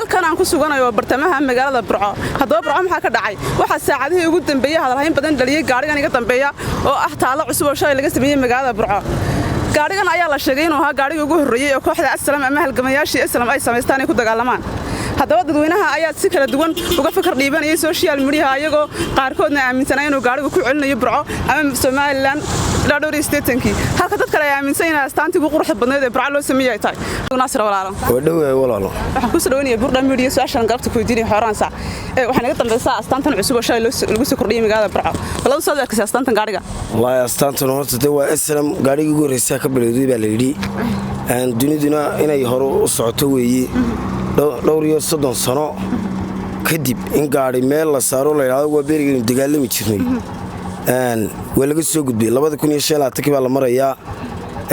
halkan aan ku suganayo bartamaha magaalada Burco haddaba Burco maxaa ka dhacay waxa saacadihii ugu dambeeyay hadalhayn badan dhaliyay gaarigan iga dambeeya oo ah taalo cusub oo shalay laga sameeyay magaalada Burco gaarigan ayaa la sheegay inuu ahaa gaariga ugu horreeyay oo kooxda Aslam ama halgamayaashii Aslam ay sameystaan ay ku dagaalamaan haddaba dadweynaha ayaa si kala duwan uga fikir dhiibanayay social media ayagoo qaarkoodna aaminsanay inuu gaarigu ku celinayo Burco ama Somaliland dhadhowr isteetankii halka dad kale ay aaminsan yihiin astaantii ugu quruxda badneed ee Burco loo sameeyay tahay Naasir walaalo walaalo waxaan ku soo dhaweynaya Burco media su'aashan galabta ku weydiinay xoraan sac waxaan iga dambaysaa astaantan cusub oo shalay lagu soo kordhiyay magaalada Burco walaal soo arkaysaa astaantan gaariga wallahi astaantan horta waa Aslam gaariga ugu horreeyay ka bilowday baa la yiri duniduna inay hore u socoto weeyii dhowr iyo 30 sano kadib in gaari meel la saaro la yiraahdo waa beeriga dagaalami jirnay waa laga soo gudbay 2015 baa la marayaa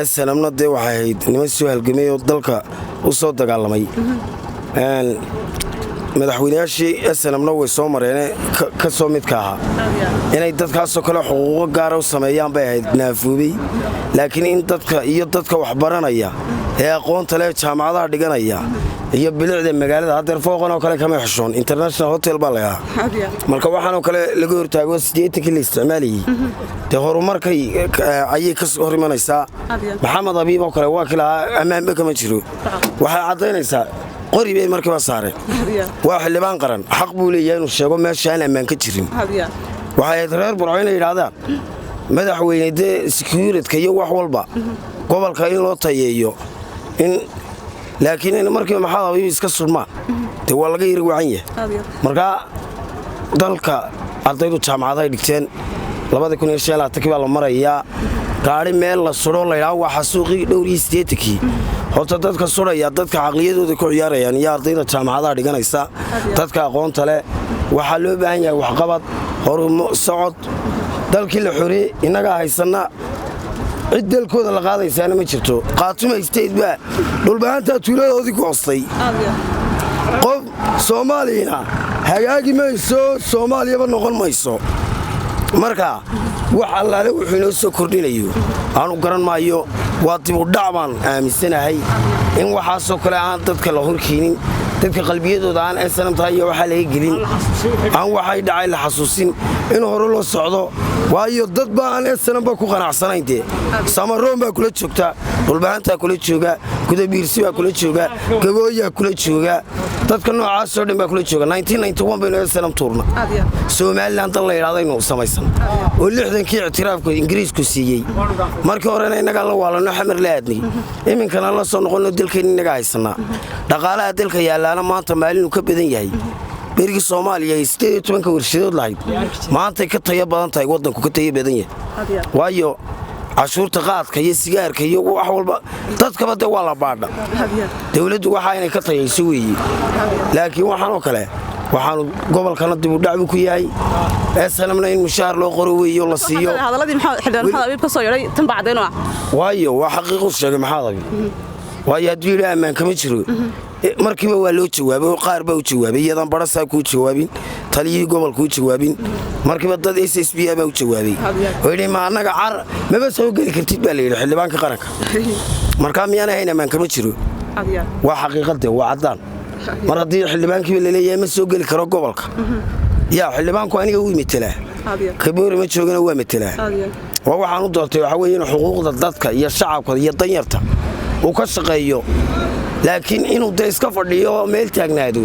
Aslamna de waxay ahayd niman soo halgamay oo dalka u soo dagaalamay madaxweynayaashii Aslamna way soo mareen ka soo midka aha inay dadkaas oo kale xuquuq gaar ah u sameeyaan bay ahayd naafuubay laakiin in dadka wax baranaya ee aqoonta leh jaamacadaha dhiganaya iyo bilicda magaalada hadeer fooqan oo kale kama xishoon international hotel baa laga marka waxaan oo kale laga hortaago 80 kilo isticmaaliyay te horumarkay ayay ka hor imanaysaa maxamed abiib oo kale waa kala amaanba kama jiro waxay cadeynaysaa qori bay markiiba saareen waa xildhibaan qaran xaq buu leeyahay inuu sheego meesha aan amaan ka jirin waxay reer Burco inay yiraahdaan madaxweynaha security iyo wax walba gobolka in loo tayeeyo in laakiin markii maxaa iska surma te waa laga yiri wacan yahay marka dalka ardaydu jaamacadaha dhigteen 2015 baa la marayaa gaari meel la suro la yiraahdo waxa suuqii dhowr iyo 80kii horta dadka suraya dadka aqliyadooda ku ciyaarayaan iyo ardayda jaamacadaha dhiganaysa dadka aqoonta leh waxa loo baahan yahay wax qabad horumo socod dalkii la xorey inaga haysana cidalkooda la qaadaysaana ma jirto qaatuma state ba dhulbaanta tuuladoodii ku hoostay qof Soomaaliya hagaagi mayso Soomaaliyaba noqon mayso marka wax allaale wuxuu inoo soo kordhinayo aanu garan maayo waa dib u dhacban aaminsanahay in waxaas oo kale aan dadka la horkiinin dadka qalbiyadooda aan Aslamta iyo waxa laga gelin aan waxay dhacay la xasuusin in hore loo socdo waayo dad baan Aslamba ku qanacsanaynte Samaroon baa kula joogta dhulbaanta kula jooga gudabiirsi baa kula jooga gabooya kula jooga dadka noocaas oo dhan baa kula jooga 1991 baynu Aslam tuurna Somaliland la yiraahdo inuu samaysan oo 60kii ictiraafku Ingiriisku siiyay markii horena inaga la waalano xamar la aadnay iminkana la soo noqono dalkeena inaga haysana dhaqaalaha dalka yaalaana maanta maalin ka badan yahay berigi Soomaaliya 18 warshadood lahayd maanta ka tayo badan tahay wadanku ka tayo badan yahay waayo cashuurta qaadka iyo sigaarka iyo wax walba dadka bada waa la baadha dawladdu waxa inay ka tayayso weeyii laakiin waxaan oo kale waxaan gobolkana dib u dhac ku yahay Aslamna in mushaar loo qoro weeyo la siiyo hadaladii maxamed abiib ka soo yaray tan bacdeen waayo waa xaqiiqo sheegay maxamed abiib waayo hadii la amaan kama jiro markiiba waa loo jawaabay qaar baa u jawaabay iyadan barasaa ku jawaabin taliyii gobolku u jawaabin markiiba dad SSB baa u jawaabay oo ilaa ma anaga car maba soo gali kartid baa leeyahay xildhibaanka qaranka marka miyana hayna amaan kama jiro waa xaqiiqada waa cadaan mar hadii xildhibaankii la leeyahay ma soo gali karo gobolka yaa xildhibaanku aniga uu metelaa kaboor ma joogana waa metelaa waa waxaan u doortay waxa weeye in xuquuqda dadka iyo shacabka iyo danyarta uu ka shaqeeyo laakiin inuu iska fadhiyo meel taagnaado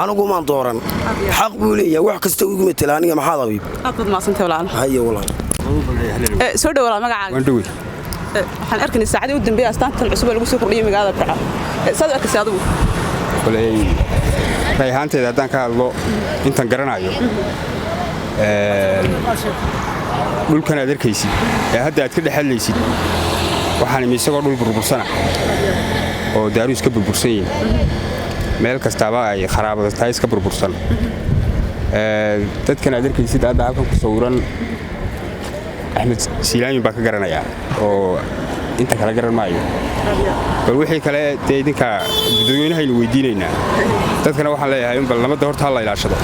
anigu ma dooran xaq buu leeyahay wax kasta uu metelaa aniga maxaa dabiib aad maasantay walaal hayo walaal soo dhawaad magacaaga wandhowi waxaan arkaynaa saacadii u dambeeyay astaantan cusub lagu soo kordhiyay magaalada Burco saad arkaysaa adigu kolay rayhaanteeda haddaan ka hadlo intan garanayo dhulkan aad arkaysid ee hadda aad ka dhexalaysid waxaan isagoo dhul burbursana oo daaruus ka burbursan yihiin meel kastaaba ay kharaabada tahay iska burbursan dadkan aad arkaysid hadda halkan ku sawiran Axmed Silaami baa ka garanaya oo inta kala garan maayo bal wixii kale idinka dadweynaha weydiinaynaa dadkana waxaan leeyahay in bal nabadda horta la ilaashado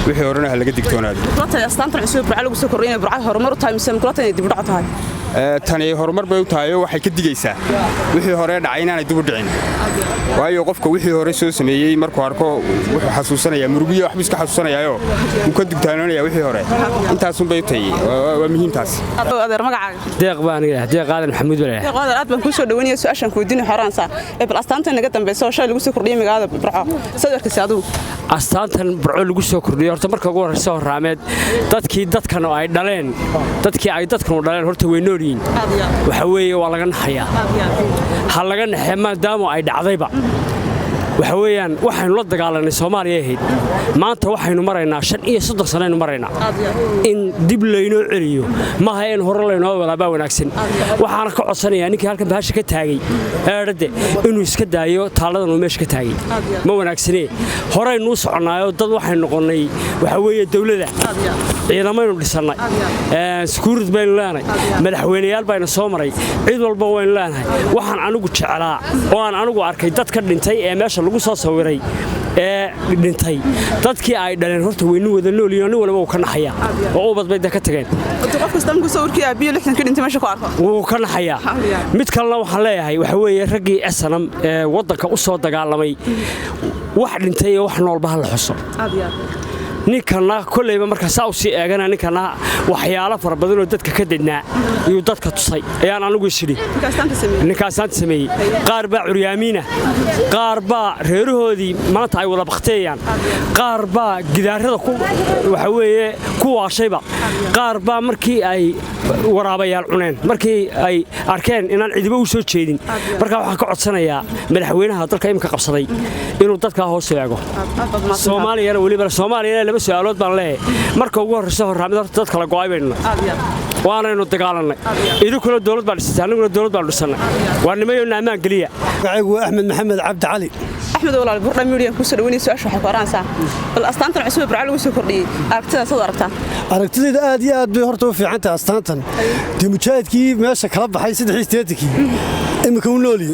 wixii horena laga digtoonaado kulata astaantan cusub Burco lagu soo kordhiyay Burco horumar u tahay mise kulata dib u dhac tahay tani horumar bay u tahay oo waxay ka digaysaa wixii hore dhacay inaanay dib u dhicin waayo qofka wixii hore soo sameeyey markuu arko wuxuu xasuusanayaa murugiyo waxbuu iska xasuusanayaayo wuu ka digtaanoonaya wixii hore intaasun bay u tahay waa muhiimtaas adeer magacaaga deeq baan deeq qaadan maxamuud bale deeq qaadan aad baan ku soo dhaweynaya su'aashan ku weydiin xoraansa ee bal astaanta naga dambayso shay lagu soo kordhiyay magaalada Burco sadarkiisa adigu astaantan Burco lagu soo kordhiyay horta marka ugu horeysa horraameed dadkan oo ay dhaleen horta way noolyiin waxa weeye waa laga naxayaa ha laga naxay maadaama ay dhacdayba waxa weeyaan waxaynu la dagaalanay Soomaaliya ahayd maanta waxaynu maraynaa 35 sano aynu maraynaa in dib leeyno celiyo ma hayeen hore leeyno walaaba wanaagsan waxaan ka codsanayaa ninkii halkan baasha ka taagay eedade inuu iska daayo taaladan uu meesha ka taagay ma wanaagsanee horeynu u soconaayo dad waxaynu noqonay waxa weeye dawladda ciidamaynu dhisannay security baynu leenahay madaxweynayaal baynu soo maray cid walba waynu leenahay waxaan anigu jeclaa oo aan anigu arkay dad ka dhintay ee meesha lagu soo sawiray ee dhintay dadkii ay dhaleen horta weynu wada nooliyeen nin walba uu ka naxaya oo badbayda ka tageen qof kasta markuu sawirkii aabiyo 60 ka dhintay meesha ku arko wuu ka naxaya mid kale waxaan leeyahay waxa weeye raggii SNM ee wadanka u soo dagaalamay wax dhintay iyo wax noolba la xuso ninkana kuleyba marka saa u sii eegana ninkana waxyaalo fara badan oo dadka ka dadnaa iyo dadka tusay ayaan anigu isiri ninkaasaan sameeyay qaar baa curyaamiina qaar baa reerahoodii maanta ay wada baqteeyaan qaar baa gidaarada waxa weeye ku waashayba qaar baa markii ay waraabayaal cuneen markii ay arkeen inaan cidiba u soo jeedin marka waxaan ka codsanayaa madaxweynaha dalka imka qabsaday inuu dadka hoos eego Soomaaliyana waliba Soomaaliyana su'aalood baan leeyahay marka ugu horeysa horraamid horta dad kala go'ay bayna waanaynu dagaalanay idinkuna dawlad baan dhisay aniguna dawlad baan dhisannay waa nimayo naamaan galiya magacaygu Axmed Maxamed Cabdi Cali Axmed walaal Burco Media ku soo dhaweynay su'aasha waxa qoraansa bal astaantan cusub Burco lagu soo kordhiyay aragtidaas aad aragtaa aragtidayda aad iyo aad bay horta u fiican tahay astaantan mujaahidkii meesha kala baxay 3 imika uu nooli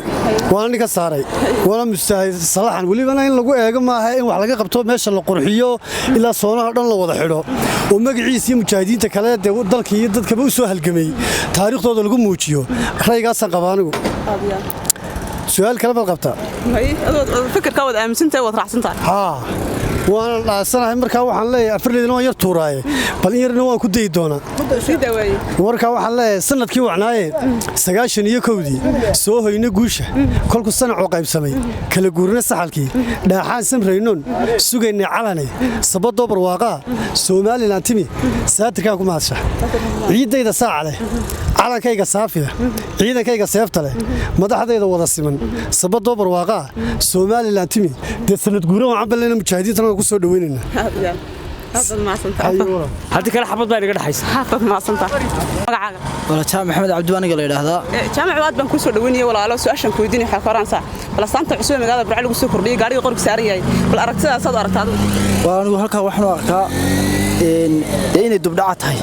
waa ninka saaray wala mustaahid salaxan waliba in lagu eego maaha in wax laga qabto meesha la qurxiyo ilaa soonaha dhan la wada xidho oo magaciisa mujaahidiinta kale dalka iyo dadkaba u soo halgamay taariikhdooda lagu muujiyo raygaas qabaanigu su'aal kale bal qabta fikirka wada aaminsantahay wada raacsantahay waan dhaasanahay markaa waxaan leeyahay afarleedina waan yar tuuraaye bal in yarna waan ku dayi doonaa markaa waxaan leeyahay sanadkii wacnaaye 91dii soo hoyna guusha kolku sanacoo qaybsamay kala guurina saxalkii dhaaxaan samraynoon sugaynay calane sabadoo barwaaqaa Soomaaliland timi saatirkaan ku mahadsa ciidayda saaca leh calankayga saafiya ciidankayga seefta leh madaxdayda wada siman sabadoo barwaaqaa Soomaaliland timi de sanad guura waxaan balleena mujaahidiinta ku soo dhaweynayna hadii kale xabad baa inaga dhaxaysa xabad ma santa magacaaga wala jaamac maxamed cabdi waaniga la yiraahdaa jaamac waad baan ku soo dhaweynay walaalo su'aashan ku weydiinay waxa qoraansa bal astaanta cusub magaalada Burco lagu soo kordhiyay gaariga qorka saaran yahay bal aragtidaas aad aragtaa waa anigu halka waxaan arkaa inay dubdhaca tahay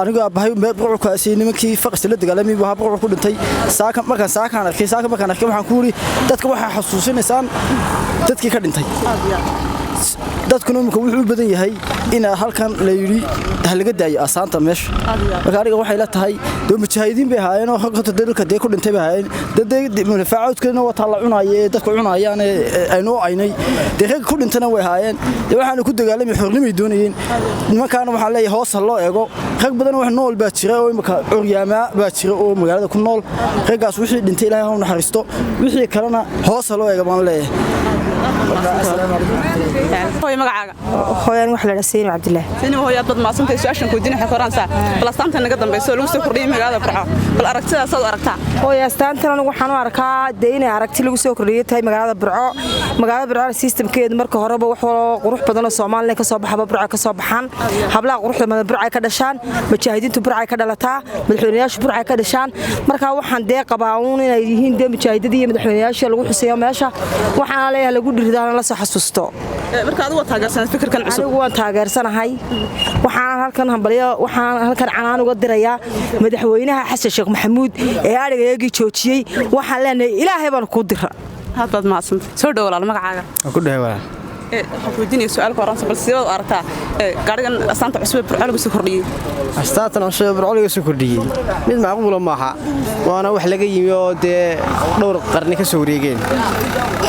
anigu abahay Burco ka asii nimankii faqis la dagaalamay baa Burco ku dhintay saaka markaan arkay waxaan ku yiri dadka waxa xasuusinaysan dadkii ka dhintay dadkuna wuxuu badan yahay in halkan la yiri halaga daayo asaanta meesha marka aniga waxay la tahay dad mujaahidiin bay haayeen oo halka dadka ku dhintay bay haayeen dad manfaacadkana waa tala cunayay dadku cunayaan aynu aynay dadka ku dhintana way haayeen waxaan ku dagaalamay xornimay doonayeen nimankaana waxaan leeyahay hoos loo eego rag badan wax nool baa jira oo imka curyaama baa jira oo magaalada ku nool ragaas wixii dhintay Ilaahay u naxariisto wixii kalena hoos loo eego baan leeyahay hooyo magacaaga hooyaan wax la dhasay Cabdillah sina hooyo dad ma santay su'aashan ku weydiinay waxa qoraansa bal astaanta naga dambayso lagu soo kordhiyay magaalada Burco bal aragtidaas aad aragtaa hooyo astaantan anigu waxaan u arkaa inay aragti lagu soo kordhiyay tahay magaalada Burco systemkeedu marka horeba wax qurux badan oo Soomaaliya ka soo baxaba Burco ka soo baxaan hablaha quruxda badan Burco ka dhashaan mujaahidiintu Burco ka dhalataa madaxweynayaashu Burco ka dhashaan marka waxaan qabaa inay yihiin mujaahidiinta iyo madaxweynayaasha lagu xuseeyo meesha waxaan leeyahay lagu dhiridaan la soo xasuusto marka aad taageersan fikirkan cusub anigu waan taageersanahay waxaan halkan canaan uga dirayaa madaxweynaha Xasan Sheekh Maxamuud ee arigaygii joojiyay waxaan leenahay Ilaahay baan ku dira hadbaad maasanta soo dhaw walaal magacaaga ku dhahay walaal waxaan ku weydiinaya su'aal ka horansa bal sidee u aragtaa gaarigan astaanta cusub ee burco lagu soo kordhiyey astaatan cusub ee burco lagu soo kordhiyey mid macquul ma aha waana wax laga yimi oo dee dhowr qarni ka soo wareegeen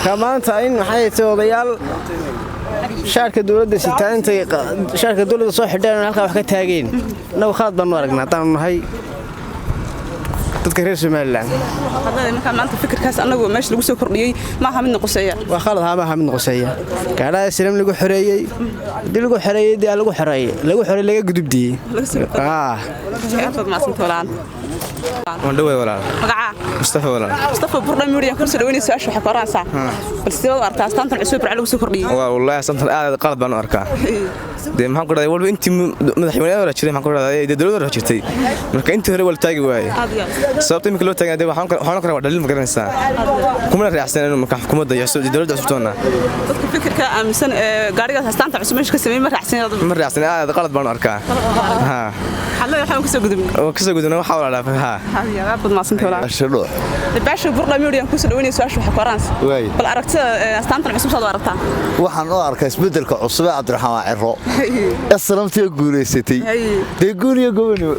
ka maanta in maxay tahay odayaal shaarka dawladda sitaanta shaarka dawladda soo xidhaan halka wax ka taageen naw khalad baan aragnaa taan nahay dadka reer Soomaaliland hadda marka maanta fikirkaas anagu meesha lagu soo kordhiyey ma aha mid noqoseeya waa khalad ma aha mid noqoseeya gaadha Islaam lagu xoreeyay dib lagu xoreeyay dib lagu xoreeyay laga gudubdiyay aad ma santo walaan wandaway walaan magaca Mustafa Burda Miriam kursi dhaweynay su'aasha waxa ka raansa bal sidee u aragtaa astaanta cusub burco lagu soo kordhiyey wallahi astaanta aad qalad baan arkaa maxaan ku dhahay walba intii madaxweynaha hore jiray maxaan ku dhahay dawladda hore jirtay marka intii hore wal taagi waayay sababta imika loo taagay waxaan ka rabaa dalil ma garanaysaa kuma raacsan inuu marka xukuumadda iyo dawladda cusubtoona dadka fikirka aaminsan gaarigaas astaanta cusub meesha ka sameeyay ma raacsan aad qalad baan arkaa xalay waxaan ka soo gudubnay waxa wala dhaafay aad ma santo walaan shadho baasha Burda Miriam kursi dhaweynay su'aasha waxa ka raansa bal aragtida astaanta cusub soo aragtaa waxaan u arkaa isbedelka cusub ee Cabdiraxmaan Ciro aslamtii guuleysatay deeguuniyo gobonimo